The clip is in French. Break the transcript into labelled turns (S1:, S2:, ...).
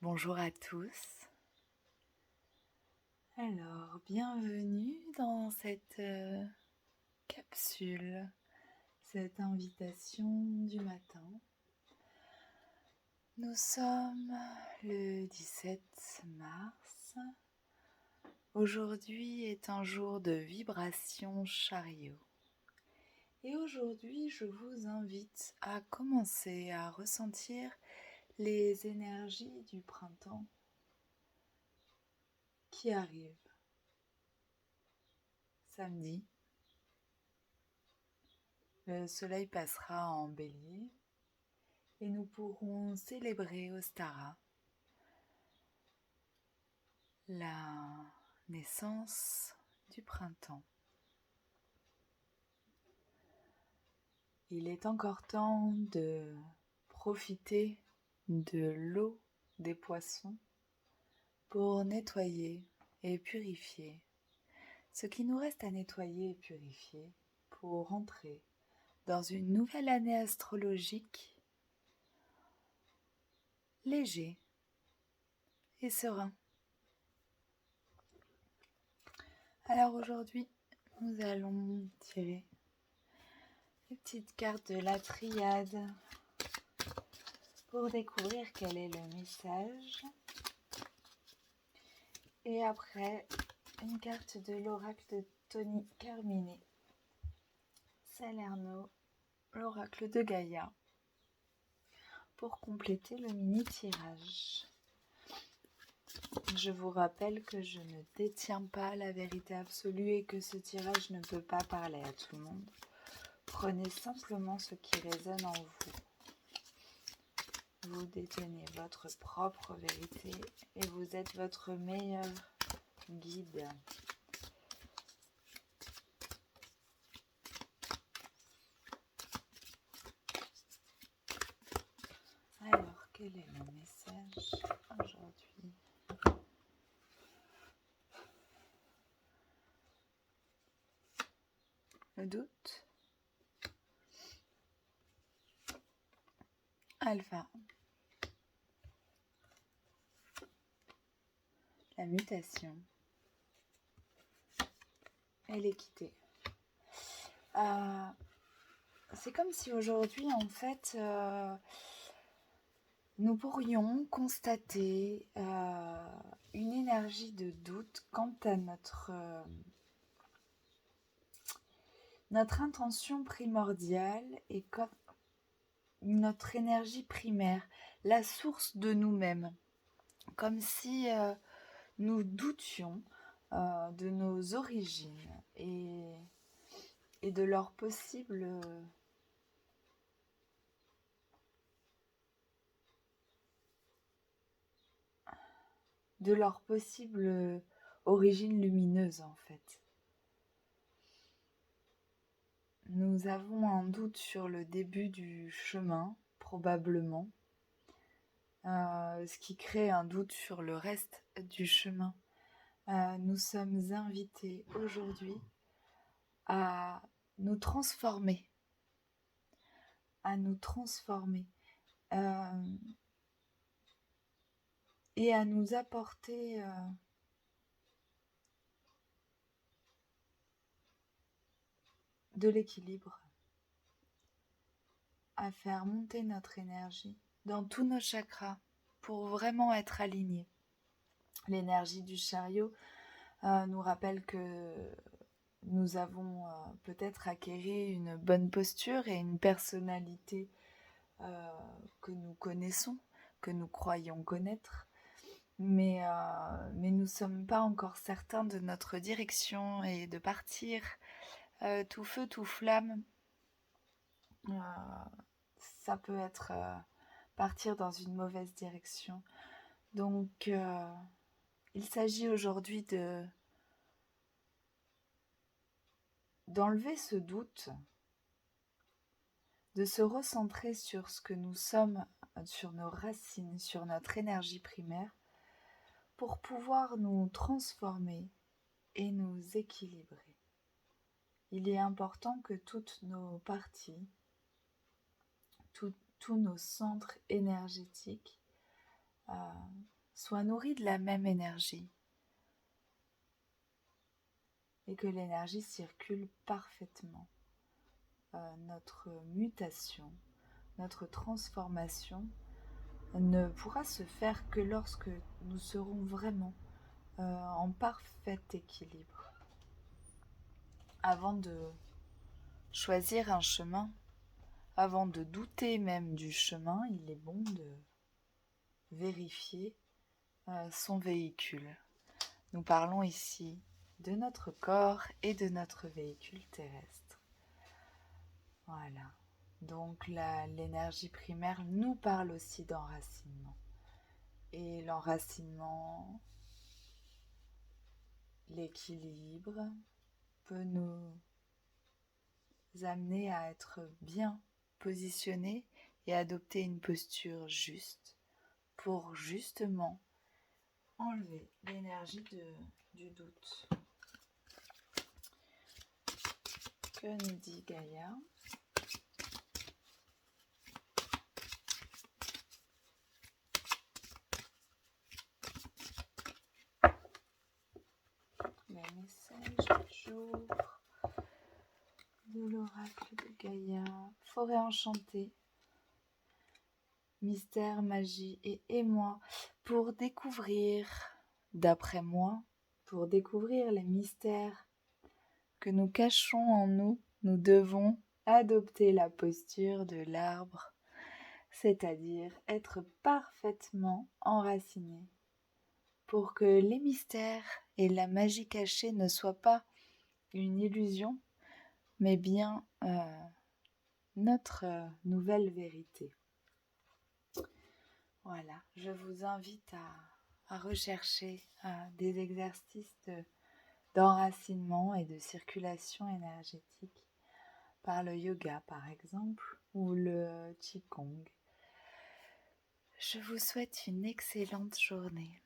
S1: Bonjour à tous. Alors, bienvenue dans cette capsule, cette invitation du matin. Nous sommes le 17 mars. Aujourd'hui est un jour de vibration chariot. Et aujourd'hui, je vous invite à commencer à ressentir les énergies du printemps qui arrivent. Samedi, le soleil passera en bélier et nous pourrons célébrer Ostara, la naissance du printemps. Il est encore temps de profiter de l'eau des poissons pour nettoyer et purifier ce qui nous reste à nettoyer et purifier pour entrer dans une nouvelle année astrologique léger et serein. Alors aujourd'hui, nous allons tirer les petites cartes de la triade pour découvrir quel est le message. Et après, une carte de l'oracle de Tony Carmine, Salerno, l'oracle de Gaïa, pour compléter le mini-tirage. Je vous rappelle que je ne détiens pas la vérité absolue et que ce tirage ne peut pas parler à tout le monde. Prenez simplement ce qui résonne en vous. Vous détenez votre propre vérité et vous êtes votre meilleur guide. Alors, quel est le message aujourd'hui ? Le doute. Alpha. La mutation. Et l'équité. C'est comme si aujourd'hui, en fait, nous pourrions constater une énergie de doute quant à notre intention primordiale et notre énergie primaire, la source de nous-mêmes. Comme si nous doutions de nos origines et de leur possible origine lumineuse en fait. Nous avons un doute sur le début du chemin, probablement, ce qui crée un doute sur le reste du chemin. Nous sommes invités aujourd'hui à nous transformer, et à nous apporter de l'équilibre, à faire monter notre énergie dans tous nos chakras pour vraiment être alignés. L'énergie du chariot nous rappelle que nous avons peut-être acquéri une bonne posture et une personnalité que nous connaissons, que nous croyons connaître, mais nous ne sommes pas encore certains de notre direction et de partir tout feu, tout flamme. Ça peut être partir dans une mauvaise direction. Donc, il s'agit aujourd'hui d'enlever ce doute, de se recentrer sur ce que nous sommes, sur nos racines, sur notre énergie primaire, pour pouvoir nous transformer et nous équilibrer. Il est important que toutes nos parties, tous nos centres énergétiques soit nourri de la même énergie et que l'énergie circule parfaitement. Notre mutation, notre transformation ne pourra se faire que lorsque nous serons vraiment en parfait équilibre. Avant de choisir un chemin, avant de douter même du chemin, il est bon de vérifier son véhicule. Nous parlons ici de notre corps et de notre véhicule terrestre. Voilà. Donc l'énergie primaire nous parle aussi d'enracinement. Et l'enracinement, l'équilibre peut nous amener à être bien positionnés et adopter une posture juste pour justement enlever l'énergie du doute. Que nous dit Gaïa ? Les messages du jour de l'oracle de Gaïa. Forêt enchantée, mystère, magie et émoi pour découvrir, d'après moi, pour découvrir les mystères que nous cachons en nous, nous devons adopter la posture de l'arbre, c'est-à-dire être parfaitement enraciné pour que les mystères et la magie cachée ne soient pas une illusion, mais bien notre nouvelle vérité. Voilà, je vous invite à rechercher des exercices d'enracinement et de circulation énergétique par le yoga par exemple ou le qigong. Je vous souhaite une excellente journée.